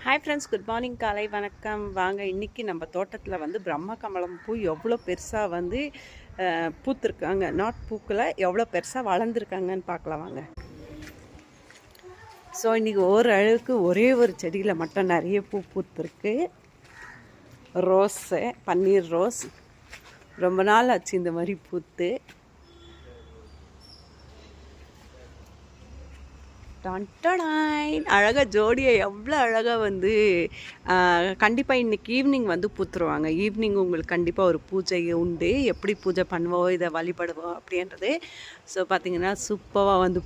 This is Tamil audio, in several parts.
ஹாய் ஃப்ரெண்ட்ஸ், குட் மார்னிங், காலை வணக்கம். வாங்க, இன்றைக்கி நம்ம தோட்டத்தில் வந்து பிரம்ம கமலம் பூ எவ்வளோ பெருசாக வந்து பூத்துருக்காங்க, நாட் பூக்களை எவ்வளோ பெருசாக வளர்ந்துருக்காங்கன்னு பார்க்கலாம் வாங்க. ஸோ இன்றைக்கி ஓரளவுக்கு ஒரே ஒரு செடியில் மட்டும் நிறைய பூ பூத்துருக்கு. ரோஸு, பன்னீர் ரோஸ், ரொம்ப நாள் ஆச்சு இந்த மாதிரி பூத்து. அழகாக ஜோடியை எவ்வளோ அழகாக வந்து கண்டிப்பாக இன்றைக்கி ஈவினிங் வந்து பூத்துருவாங்க. ஈவினிங் உங்களுக்கு கண்டிப்பாக ஒரு பூஜை உண்டு. எப்படி பூஜை பண்ணுவோம், இதை வழிபடுவோம் அப்படின்றது. ஸோ பார்த்திங்கன்னா சூப்பராக வந்து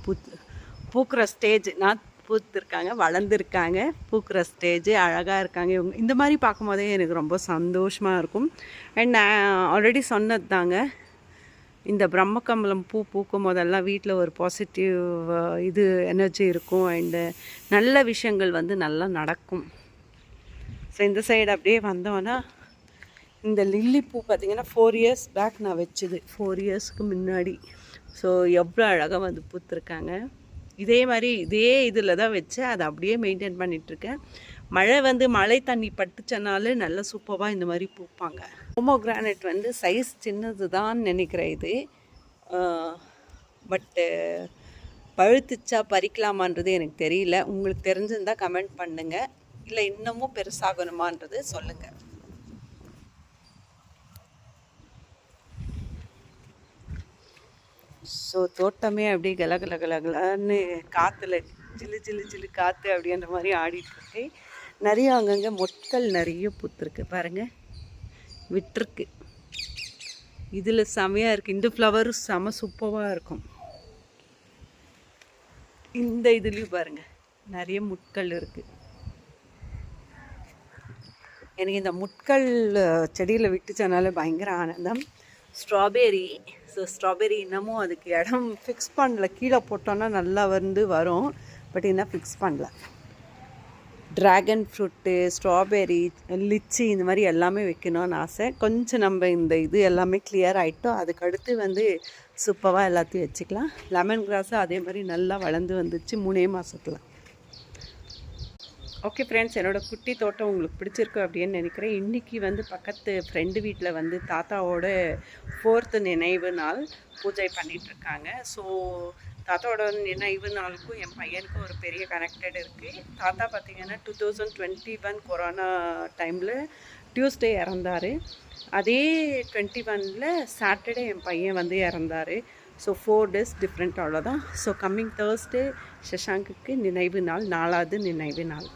பூக்கிற ஸ்டேஜ் நான் பூத்துருக்காங்க, வளர்ந்துருக்காங்க, பூக்கிற ஸ்டேஜ் அழகாக இருக்காங்க. இவங்க இந்த மாதிரி பார்க்கும்போதே எனக்கு ரொம்ப சந்தோஷமாக இருக்கும். அண்ட் நான் ஆல்ரெடி சொன்னது தாங்க, இந்த பிரம்மகமலம் பூ பூக்கும் போதெல்லாம் வீட்டில் ஒரு பாசிட்டிவ் இது எனர்ஜி இருக்கும். அண்டு நல்ல விஷயங்கள் வந்து நல்லா நடக்கும். ஸோ இந்த சைடு அப்படியே வந்தோன்னா இந்த லில்லி பூ பார்த்திங்கன்னா 4 இயர்ஸ் பேக் நான் வச்சுது, 4 இயர்ஸ்க்கு முன்னாடி. ஸோ எவ்வளோ அழகாக வந்து பூத்துருக்காங்க. இதே மாதிரி இதே இதில் தான் வச்சு அதை அப்படியே மெயின்டைன் பண்ணிகிட்ருக்கேன். மழை தண்ணி பட்டுச்சனாலும் நல்லா சூப்பராக இந்த மாதிரி பூப்பாங்க. போமோகிரானட் வந்து சைஸ் சின்னது தான் நினைக்கிறேன் இது. பட்டு பழுத்துச்சா பறிக்கலாமான்றது எனக்கு தெரியல. உங்களுக்கு தெரிஞ்சிருந்தால் கமெண்ட் பண்ணுங்கள், இல்லை இன்னமும் பெருசாகணுமான்றது சொல்லுங்கள். ஸோ தோட்டமே அப்படியே கலகலன்னு காற்றுல ஜில்லு ஜில்லு ஜில்லு காற்று அப்படின்ற மாதிரி ஆடிட்டுருக்கு. நிறைய அங்கங்கே மொட்கள் நிறைய பூத்துருக்கு பாருங்கள், விட்டுருக்கு. இதில் செமையாக இருக்குது. இந்த ஃப்ளவரும் செம சூப்பராக இருக்கும். இந்த இதுலேயும் பாருங்கள் நிறைய முட்கள் இருக்குது. எனக்கு இந்த முட்கள் செடியில் விட்டுச்சனால பயங்கர ஆனந்தம். ஸ்ட்ராபெரி, ஸோ ஸ்ட்ராபெரி இன்னமும் அதுக்கு இடம் ஃபிக்ஸ் பண்ணல. கீழே போட்டோன்னா நல்லா வந்து வரும், பட் இன்னும் ஃபிக்ஸ் பண்ணல. ட்ராகன் ஃப்ரூட்டு, ஸ்ட்ராபெரி, லிச்சி, இந்த மாதிரி எல்லாமே வைக்கணும்னு ஆசை. கொஞ்சம் நம்ம இந்த இது எல்லாமே கிளியர் ஆகிட்டோம், அதுக்கடுத்து வந்து சூப்பராக எல்லாத்தையும் வச்சுக்கலாம். லெமன் கிராஸும் அதே மாதிரி நல்லா வளர்ந்து வந்துச்சு 3 மாதத்தில். ஓகே ஃப்ரெண்ட்ஸ், என்னோடய குட்டி தோட்டம் உங்களுக்கு பிடிச்சிருக்கு அப்படின்னு நினைக்கிறேன். இன்றைக்கி வந்து பக்கத்து ஃப்ரெண்டு வீட்டில் வந்து தாத்தாவோட 4th நினைவு நாள் பூஜை பண்ணிகிட்ருக்காங்க. ஸோ தாத்தாவோட நினைவு நாளுக்கும் என் பையனுக்கும் ஒரு பெரிய கனெக்டட் இருக்குது. தாத்தா பார்த்திங்கன்னா 2021 கொரோனா டைமில் டியூஸ்டே இறந்தார். அதே 21 சாட்டர்டே என் பையன் வந்து இறந்தார். ஸோ 4 days டிஃப்ரெண்ட், அவ்வளோதான். ஸோ கம்மிங் தேர்ஸ்டே சஷாங்குக்கு நினைவு நாள், 4வது நினைவு நாள்.